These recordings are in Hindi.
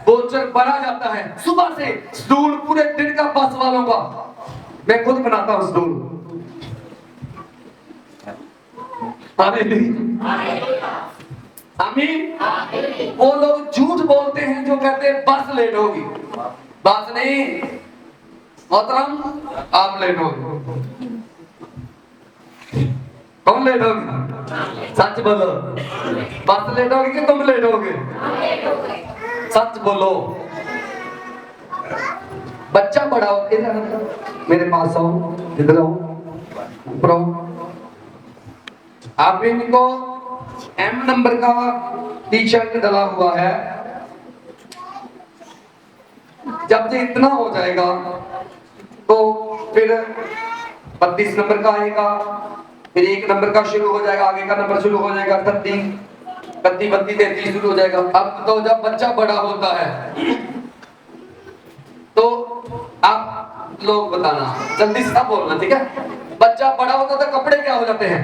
वोचर भरा जाता है सुबह से। शेड्यूल पूरे दिन का बस वालों का मैं खुद बनाता हूँ शेड्यूल। आमीन। वो लोग झूठ बोलते हैं जो कहते हैं बस लेट होगी। बस नहीं मोहतरम, आप लेट होगी। कौन लेट होगी? सच बोलो, बस लेट होगी कि तुम लेट होगे? सच बोलो। बच्चा बड़ा हो, मेरे पास आओ, इधर आओ, ऊपर आओ। आप इनको M नंबर का टी शर्ट डला हुआ है। जब ये इतना हो जाएगा तो फिर 32 नंबर का आएगा, फिर 1 नंबर का शुरू हो जाएगा, आगे का नंबर शुरू हो जाएगा 30, 32, 33 शुरू हो जाएगा। अब तो जब बच्चा बड़ा होता है तो आप लोग बताना, जल्दी से बोलना, ठीक है? बच्चा बड़ा होता तो कपड़े क्या हो जाते हैं?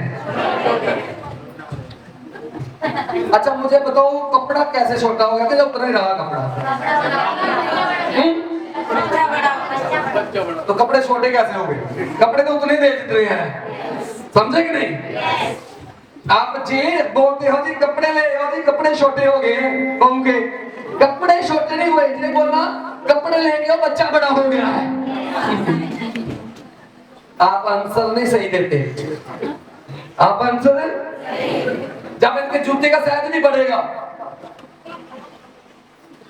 अच्छा मुझे बताओ, कपड़ा कैसे छोटा हो गया कि उतना ही रहा कपड़ा? तो कपड़े छोटे कैसे हो गए? कपड़े तो उतने दे जितने हैं, समझे कि नहीं? आप जी बोलते हो जी कपड़े ले आओ जी, कपड़े छोटे हो गए बहू के। कपड़े छोटे नहीं हुए, इसने बोलना कपड़े लेके आओ, बच्चा बड़ा हो गया है। आप आंसर नहीं सही देते। आप आंसर जब इनके जूते का साइज नहीं बढ़ेगा,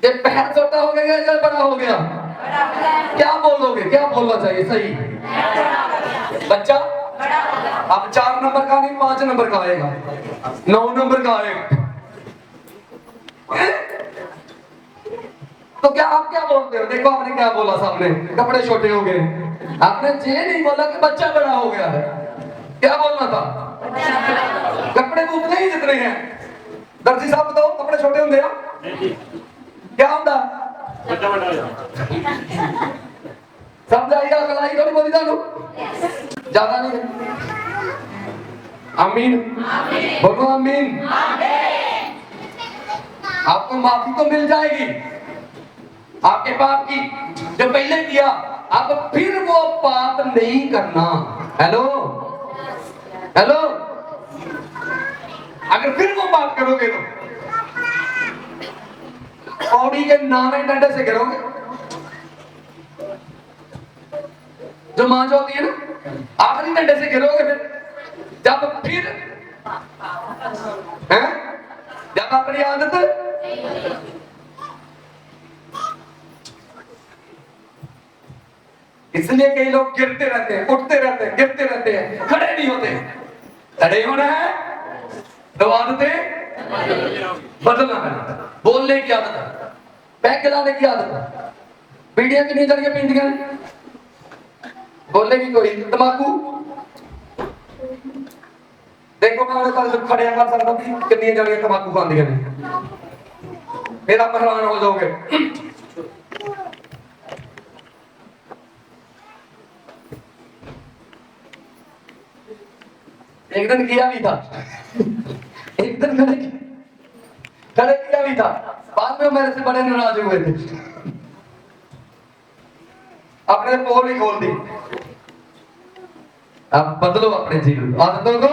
ये पैर छोटा हो गया या बड़ा हो गया? क्या बोलोगे? क्या बोलना चाहिए सही? बच्चा अब 4 नंबर का नहीं 5 नंबर का आएगा, 9 नंबर का आएगा। तो क्या आप क्या बोलते हो? देखो आपने क्या बोला सामने, कपड़े छोटे हो गए। आपने ये नहीं बोला कि बच्चा बड़ा हो गया है। क्या बोलना था? कपड़े तो उतने ही जितने हैं। दर्जी साहब बताओ, कपड़े छोटे होंगे या क्या होता? बच्चा बड़ा हो जाता। समझाइएगा, कलाई थोड़ी बोली जानो, ज्यादा नहीं। आमीन, बोलो आमीन। आपको माफी तो मिल जाएगी आपके पाप की जो पहले किया, अब फिर वो पाप नहीं करना। हेलो हेलो, अगर फिर वो पाप करोगे तो पौड़ी के नामे डंडे से गिरोगे। जो मां जो होती है ना, आखिरी डंडे से गिरोगे। फिर जब अपनी आदत इसलिए कई लोग गिरते रहते हैं, उठते रहते हैं, गिरते रहते हैं, खड़े नहीं होते। खड़े होना है तो आदतें बदलना है। बोलने की आदत है, पैक खिलाने की आदत है, पीढ़ियां की नहीं जड़िए पींदियां बोलने की कोई तंबाकू। देखो मैं कल खड़े कर सकता हूं कितनी जड़ियां तंबाकू खांदियां ने, फिर आप हैरान हो जाओगे। एक दिन किया भी था, एक दिन खड़े किया भी था, बाद में मेरे से बड़े नाराज हुए थे, अपने पोल ही खोल दी। अब बदलो अपने जीवन आदतों को।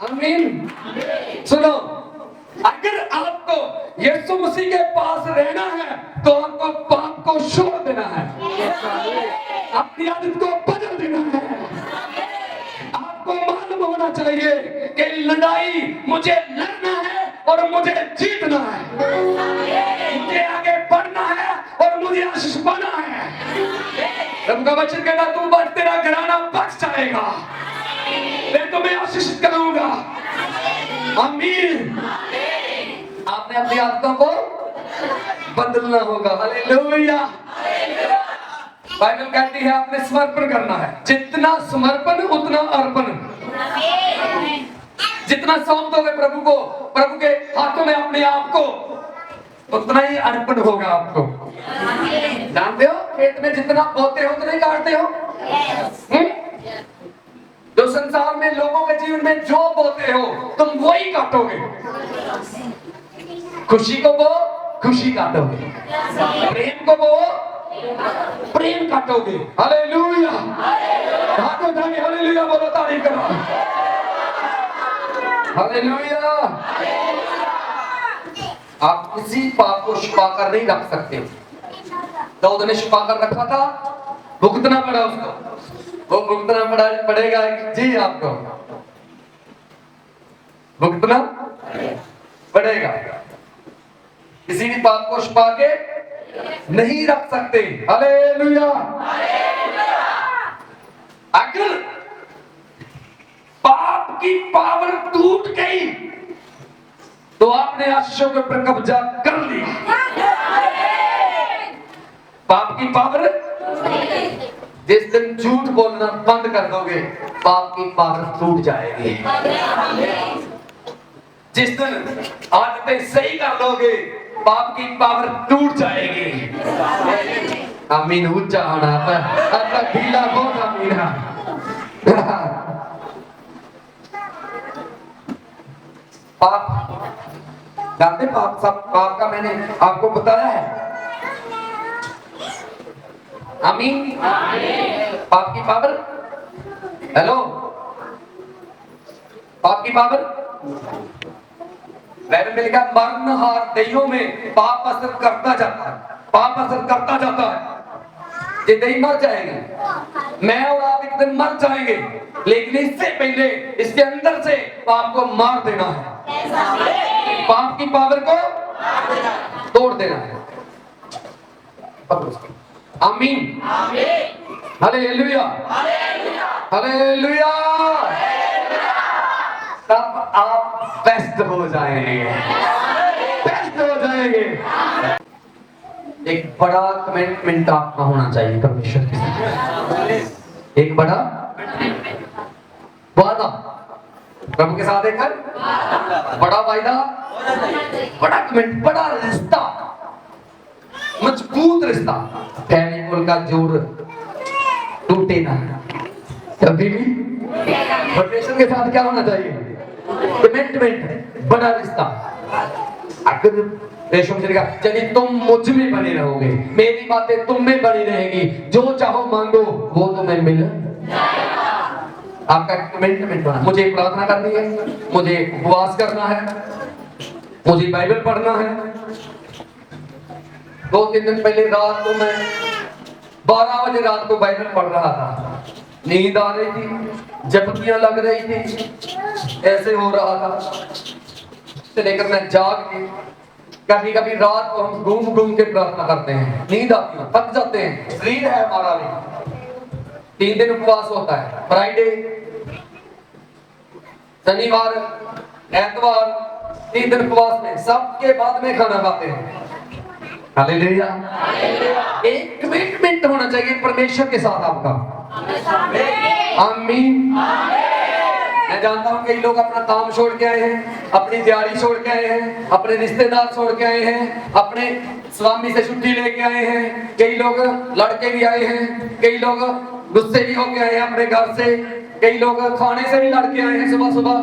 आमीन। सुनो, अगर आपको यीशु मसीह के पास रहना है तो आपको पाप को छोड़ देना है, अपनी आदत को बदल देना है। आपको मालूम होना चाहिए कि लड़ाई मुझे लड़ना है और मुझे जीतना है, मुझे आगे बढ़ना है और मुझे आशीष पाना है। रब का वचन कहता तू बच, तेरा घराना बच जाएगा, मैं तुम्हें आशीष करूंगा। आमीन। आपने अपनी आदतों को बदलना होगा। हालेलुया। बाइबल कहती है आपने समर्पण करना है, जितना समर्पण उतना अर्पण। जितना सौंप दोगे प्रभु को, प्रभु के हाथों में अपने आप को, उतना ही अर्पण होगा आपको। जानते हो खेत में जितना बोते हो उतना ही काटते हो। जो संसार में लोगों के जीवन में जो बोते हो तुम वही काटोगे। खुशी को बो, खुशी काटोगे, प्रेम को वो प्रेम काटोगे। हालेलुया, हाथ उठाके हालेलुया बोलो, तारीफ करो। हालेलुया। आप किसी पाप को छुपा कर नहीं रख सकते। दाऊद ने छुपा कर रखा था, भुगतना पड़ा उसको, वो भुगतना पड़ेगा जी, आपको भुगतना पड़ेगा। किसी भी पाप को छुपा के नहीं रख सकते। हालेलुया। अगर पाप की पावर टूट गई तो आपने आशीषों के ऊपर कब्जा कर लिया। पाप की पावर, जिस दिन झूठ बोलना बंद कर दोगे पाप की पावर टूट जाएगी। जिस दिन आदतें सही कर लोगे पाप की पावर टूट जाएगी। आमीन। ऊंचा होना पर ढीला बहुत आमीन। पाप जानते, पाप सब पाप का मैंने आपको बताया है। आमीन। पाप की पावर, हेलो, पाप की पावर, बाइबल में लिखा मरणहार देहियों में पाप असर करता जाता है, पाप असर करता जाता है। ये देही मर जाएगी, मैं और आप एक दिन मर जाएंगे, लेकिन इससे पहले इसके अंदर से पाप को मार देना है, पाप की पावर को तोड़ देना है। आमीन। Hallelujah, hallelujah. तब आप बेस्ट हो जाएंगे, बेस्ट हो जाएंगे। एक बड़ा कमिटमेंट आपका होना चाहिए परमेश्वर के साथ, एक बड़ा वादा प्रभु के साथ, एक बड़ा वादा, बड़ा कमिटमेंट, बड़ा रिश्ता, मजबूत रिश्ता। फेविकोल का जोड़ टूटे ना कभी भी। परमेश्वर के साथ क्या होना चाहिए? कमिटमेंट, बड़ा रिश्ता। अगर यदि तुम मुझ में बने रहोगे, मेरी बातें तुम में बनी रहेगी, जो चाहो मांगो वो तुम्हें मिल जाएगा। आपका कमिटमेंट होना, मुझे प्रार्थना करनी है, मुझे उपवास करना है, मुझे बाइबल पढ़ना है। 2-3 दिन पहले रात को मैं 12 बजे रात को बाइबल पढ़ रहा था, नींद आ रही थी, झपकियां लग रही थी, ऐसे हो रहा था, से लेकर मैं जाग के, कभी कभी रात को हम घूम घूम के प्रार्थना करते हैं, नींद आती है, थक जाते हैं, शरीर है हमारा भी। 3 दिन उपवास होता है, फ्राइडे, शनिवार, एतवार, 3 दिन उपवास में, सबके बाद में खाना खाते हैं। हालेलुया। एक कमिटमेंट होना चाहिए परमेश्वर के साथ आपका। आमीन। मैं जानता हूँ कई लोग अपना काम छोड़ के आए हैं, अपनी तैयारी छोड़ के आए हैं, अपने रिश्तेदार छोड़ के आए हैं, अपने स्वामी से छुट्टी लेके आए हैं, कई लोग लड़के भी आए हैं, कई लोग गुस्से भी होके आए हैं अपने घर से, कई लोग खाने से भी लड़के आए हैं सुबह सुबह।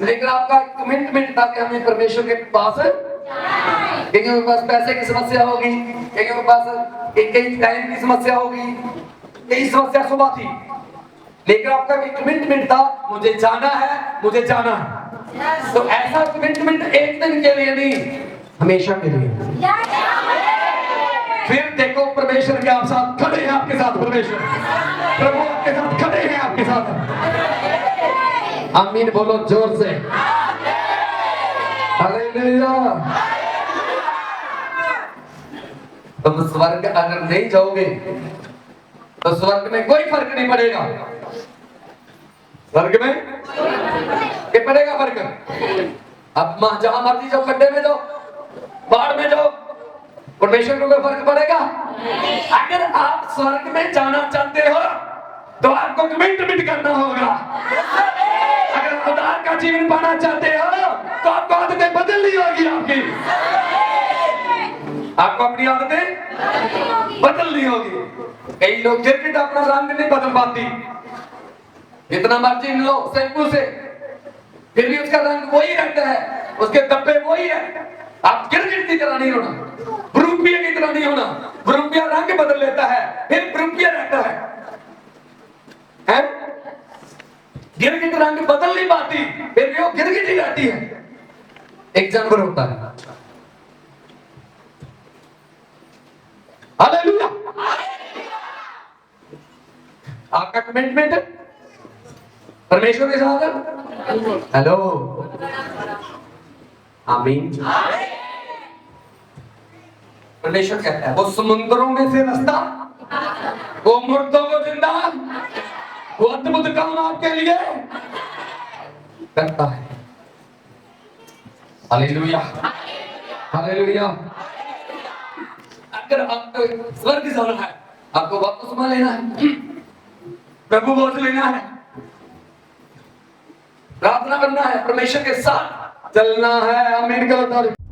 लेकिन आपका कमिटमेंट था कि हमें परमेश्वर के पास, कईयों के पास पैसे की समस्या होगी, कईयों के पास कई टाइम की समस्या होगी, कई समस्या सुबह थी, लेकिन आपका कमिटमेंट था मुझे जाना है, मुझे जाना है। तो ऐसा कमिटमेंट एक दिन के लिए नहीं, हमेशा के लिए। फिर देखो परमेश्वर के आप साथ खड़े हैं, आपके साथ परमेश्वर, प्रभु आपके साथ खड़े हैं, आपके साथ। आमीन बोलो जोर से। हालेलुया। तुम स्वर्ग अगर नहीं जाओगे तो स्वर्ग में कोई फर्क नहीं पड़ेगा। स्वर्ग में क्या पड़ेगा फर्क? अब जहां मर्जी जाओ, खड्डे में जाओ, बाढ़ में जाओ, परमेश्वर को कोई फर्क पड़ेगा? अगर आप स्वर्ग में जाना चाहते हो तो आपको कमिटमेंट करना होगा। अगर उदार का जीवन पाना चाहते हो तो आपको आदतें बदलनी होगी, आपको अपनी आदतें बदलनी होगी। कई लोग जैकेट अपना रंग नहीं बदल पाती, जितना मर्जी लो शैम्पू से, फिर भी उसका रंग वही रहता है, उसके धब्बे वही है, आप गिरगिट की तरह नहीं होना, भ्रूपिया की तरह नहीं होना। भ्रूपिया रंग बदल लेता है, फिर भ्रूपिया रहता है? गिरगिट रंग बदल नहीं पाती, फिर भी वो गिरगिट ही रहती है। एक जानवर होता है। हालेलुया। आपका कमिटमेंट है परमेश्वर के साथ। हेलो, आमीन। परमेश्वर कहता है वो समुद्रों में से रास्ता, वो मुर्दों को जिंदा, वो अद्भुत काम आपके लिए करता है। Hallelujah, hallelujah. अगर आपको स्वर्ग जाना है, आपको बपतिस्मा लेना है, प्रभु बोझ लेना है, प्रार्थना करना है, परमेश्वर के साथ चलना है। आमीन करो।